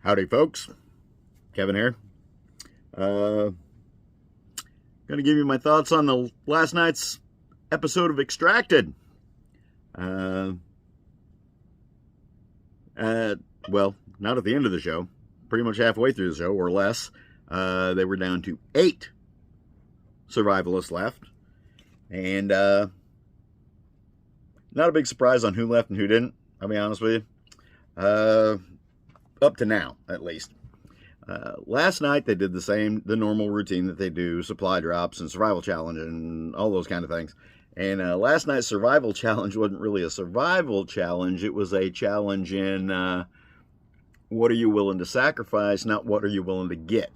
Howdy, folks. Kevin here. Going to give you my thoughts on the last night's episode of Extracted. Well, not at the end of the show. Pretty much halfway through the show, or less. They were down to 8 survivalists left. And not a big surprise on who left and who didn't, I'll be honest with you. Up to now, at least. Last night they did the normal routine that they do, supply drops and survival challenge and all those kind of things. And last night's survival challenge wasn't really a survival challenge. It was a challenge in what are you willing to sacrifice, not what are you willing to get.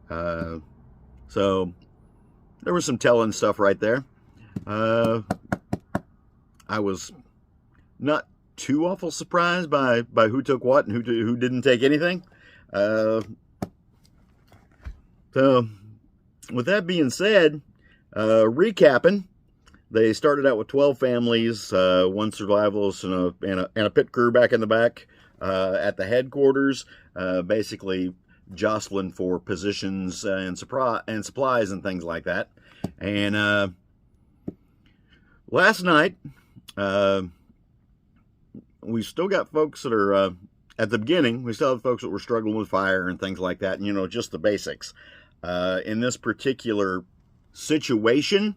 So there was some telling stuff right there. I was not too awful surprised by who took what and who didn't take anything. So with that being said, recapping, they started out with 12 families, one survivalist and a pit crew back in the back at the headquarters, basically jostling for positions and supplies and things like that. And last night, we still got folks that are, at the beginning, we still have folks that were struggling with fire and things like that, and, just the basics. In this particular situation,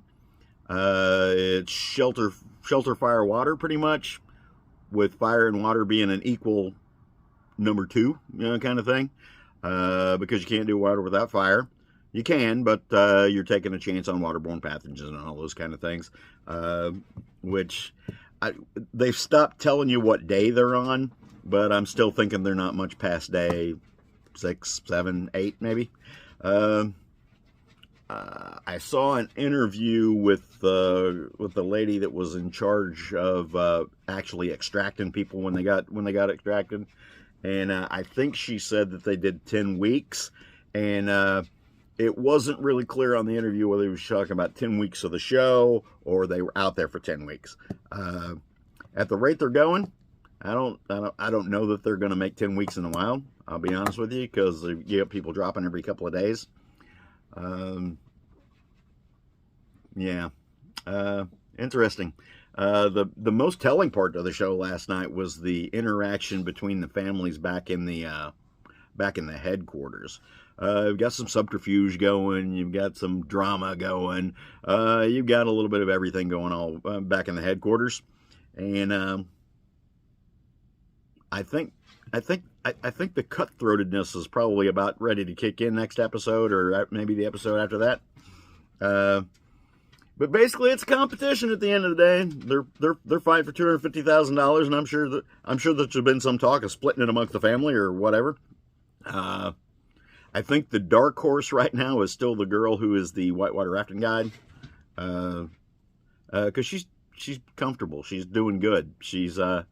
it's shelter, fire, water, pretty much, with fire and water being an equal number 2, kind of thing, because you can't do water without fire. You can, but you're taking a chance on waterborne pathogens and all those kind of things, which they've stopped telling you what day they're on, but I'm still thinking they're not much past day 6, 7, 8, maybe. I saw an interview with the lady that was in charge of actually extracting people when they got extracted, and I think she said that they did 10 weeks, and it wasn't really clear on the interview whether he was talking about 10 weeks of the show or they were out there for 10 weeks. At the rate they're going, I don't know that they're going to make 10 weeks in the wild. I'll be honest with you, because you get people dropping every couple of days. Interesting. The most telling part of the show last night was the interaction between the families back in the headquarters. You've got some subterfuge going, you've got some drama going, you've got a little bit of everything going on back in the headquarters, and I think the cutthroatedness is probably about ready to kick in next episode, or maybe the episode after that. But basically, it's a competition at the end of the day. They're fighting for $250,000, and I'm sure that there's been some talk of splitting it amongst the family or whatever. I think the dark horse right now is still the girl who is the whitewater rafting guide, because she's comfortable. She's doing good. She's not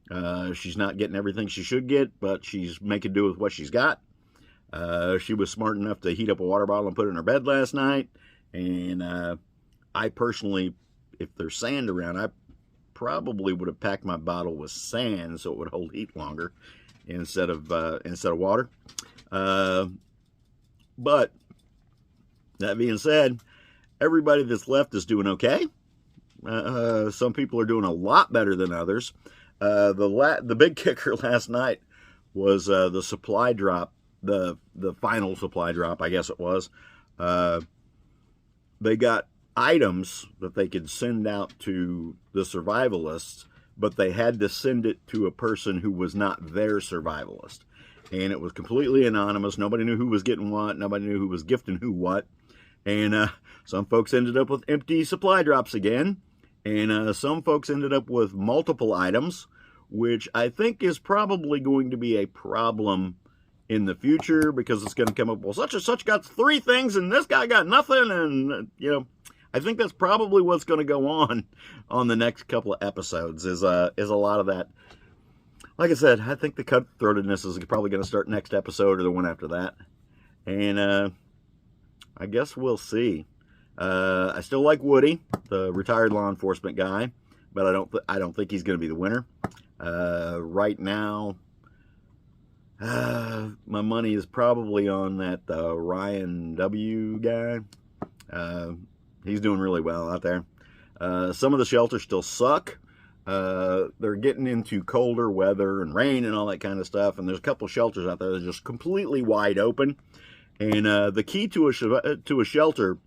getting everything she should get, but she's making do with what she's got. She was smart enough to heat up a water bottle and put it in her bed last night. And I personally, if there's sand around, I probably would have packed my bottle with sand so it would hold heat longer instead of water. But that being said, everybody that's left is doing okay. Some people are doing a lot better than others. The big kicker last night was the supply drop, the final supply drop, I guess it was. They got items that they could send out to the survivalists, but they had to send it to a person who was not their survivalist. And it was completely anonymous. Nobody knew who was getting what. Nobody knew who was gifting who what. And some folks ended up with empty supply drops again. And some folks ended up with multiple items, which I think is probably going to be a problem in the future, because it's going to come up, well, such and such got 3 things and this guy got nothing. And, I think that's probably what's going to go on the next couple of episodes is a lot of that. Like I said, I think the cutthroatedness is probably going to start next episode or the one after that. And I guess we'll see. I still like Woody, the retired law enforcement guy, but I don't think he's going to be the winner. Right now, My money is probably on that Ryan W. guy. He's doing really well out there. Some of the shelters still suck. They're getting into colder weather and rain and all that kind of stuff, and there's a couple shelters out there that are just completely wide open. And the key to a shelter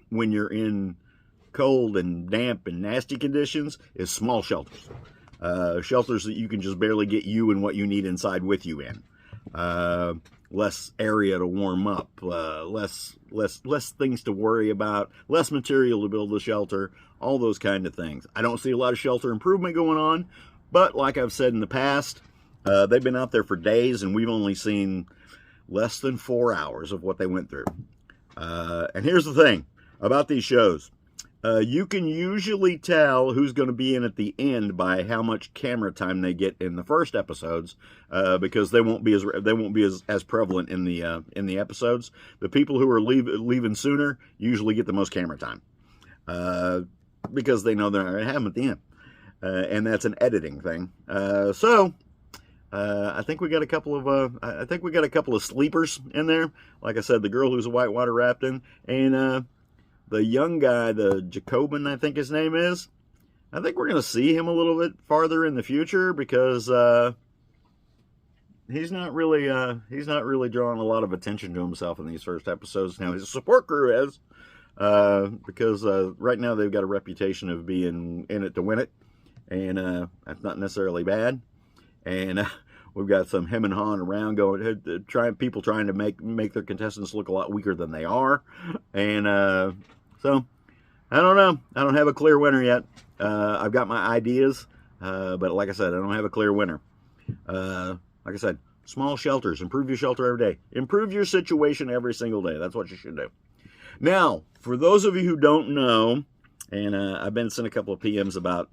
when you're in cold and damp and nasty conditions is small shelters. Shelters that you can just barely get you and what you need inside with you in. Less area to warm up, less things to worry about, less material to build the shelter, all those kind of things. I don't see a lot of shelter improvement going on, but like I've said in the past, they've been out there for days, and we've only seen less than 4 hours of what they went through. And here's the thing about these shows. You can usually tell who's going to be in at the end by how much camera time they get in the first episodes, because they won't be as prevalent in the episodes. The people who are leaving sooner usually get the most camera time, because they know they're not going to have them at the end, and that's an editing thing. So I think we got a couple of sleepers in there. Like I said, the girl who's a whitewater rafting, and the young guy, the Jacobin, I think his name is. I think we're going to see him a little bit farther in the future, because he's not really drawing a lot of attention to himself in these first episodes. Now his support crew is, because right now they've got a reputation of being in it to win it, and that's not necessarily bad. And we've got some hem and hawing around going, people trying to make their contestants look a lot weaker than they are, and so, I don't know. I don't have a clear winner yet. I've got my ideas, but like I said, I don't have a clear winner. Like I said, small shelters. Improve your shelter every day. Improve your situation every single day. That's what you should do. Now, for those of you who don't know, and I've been sent a couple of PMs about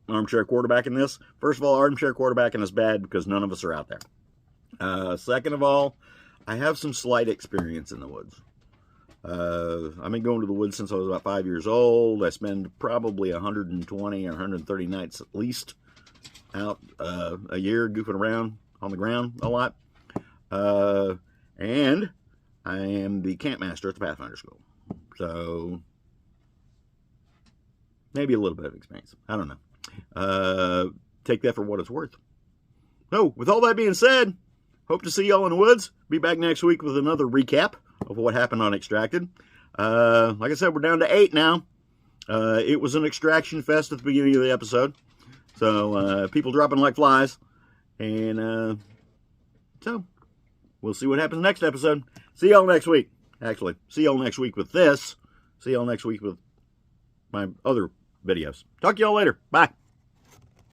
armchair quarterbacking this. First of all, armchair quarterbacking is bad because none of us are out there. Second of all, I have some slight experience in the woods. I've been going to the woods since I was about 5 years old. I spend probably 120 or 130 nights at least out a year goofing around on the ground a lot. And I am the camp master at the Pathfinder School. So maybe a little bit of experience. I don't know. Take that for what it's worth. So, with all that being said, hope to see y'all in the woods. Be back next week with another recap of what happened on Extracted. Like I said, we're down to 8 now. It was an extraction fest at the beginning of the episode. So, people dropping like flies. And so, we'll see what happens next episode. See y'all next week. Actually, see y'all next week with this. See y'all next week with my other videos. Talk to y'all later. Bye.